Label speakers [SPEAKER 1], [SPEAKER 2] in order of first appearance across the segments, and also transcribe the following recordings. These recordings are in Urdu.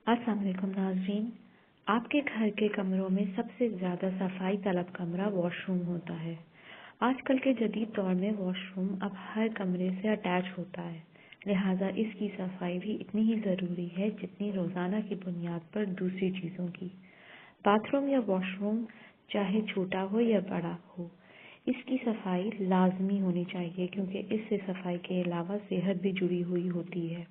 [SPEAKER 1] السلام علیکم ناظرین، آپ کے گھر کے کمروں میں سب سے زیادہ صفائی طلب کمرہ واش روم ہوتا ہے۔ آج کل کے جدید دور میں واش روم اب ہر کمرے سے اٹیچ ہوتا ہے، لہٰذا اس کی صفائی بھی اتنی ہی ضروری ہے جتنی روزانہ کی بنیاد پر دوسری چیزوں کی۔ باتھ روم یا واش روم چاہے چھوٹا ہو یا بڑا ہو، اس کی صفائی لازمی ہونی چاہیے کیونکہ اس سے صفائی کے علاوہ صحت بھی جڑی ہوئی ہوتی ہے۔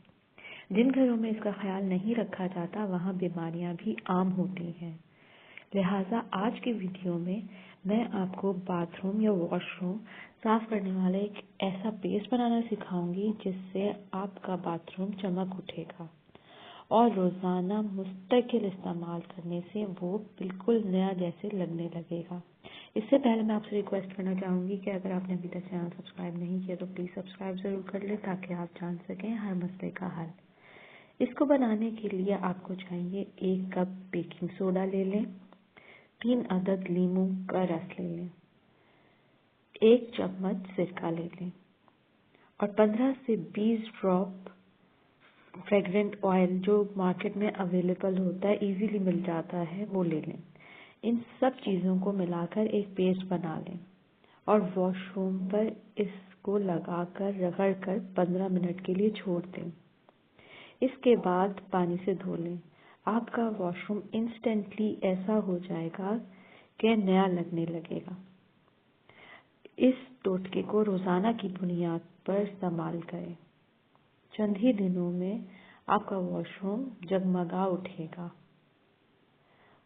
[SPEAKER 1] جن گھروں میں اس کا خیال نہیں رکھا جاتا وہاں بیماریاں بھی عام ہوتی ہیں۔ لہٰذا آج کی ویڈیو میں آپ کو باتھ روم یا واش روم صاف کرنے والے ایک ایسا پیسٹ بنانا سکھاؤں گی جس سے آپ کا باتھ روم چمک اٹھے گا اور روزانہ مستقل استعمال کرنے سے وہ بالکل نیا جیسے لگنے لگے گا۔ اس سے پہلے میں آپ سے ریکویسٹ کرنا چاہوں گی کہ اگر آپ نے ابھی تک چینل سبسکرائب نہیں کیا تو پلیز سبسکرائب ضرور کر لیں تاکہ آپ جان سکیں ہر مسئلے کا حل۔ اس کو بنانے کے لیے آپ کو چاہیے 1 کپ بیکنگ سوڈا لے لیں، 3 عدد لیموں کا رس لے لیں، 1 چمچ سرکہ لے لیں اور 15 سے 20 ڈراپ فریگرنٹ آئل جو مارکیٹ میں اویلیبل ہوتا ہے، ایزیلی مل جاتا ہے، وہ لے لیں۔ ان سب چیزوں کو ملا کر ایک پیسٹ بنا لیں اور واش روم پر اس کو لگا کر رگڑ کر 15 منٹ کے لیے چھوڑ دیں۔ اس کے بعد پانی سے دھو لیں۔ آپ کا واش روم انسٹنٹلی ایسا ہو جائے گا کہ نیا لگنے لگے گا۔ اس ٹوٹکے کو روزانہ کی بنیاد پر استعمال کریں۔ چند ہی دنوں میں آپ کا واش روم جگمگا اٹھے گا۔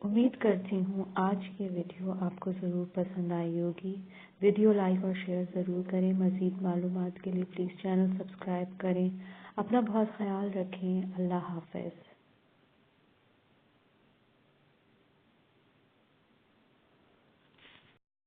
[SPEAKER 1] امید کرتی ہوں آج کی ویڈیو آپ کو ضرور پسند آئی ہوگی۔ ویڈیو لائک اور شیئر ضرور کریں۔ مزید معلومات کے لیے پلیز چینل سبسکرائب کریں۔ اپنا بہت خیال رکھیں۔ اللہ حافظ۔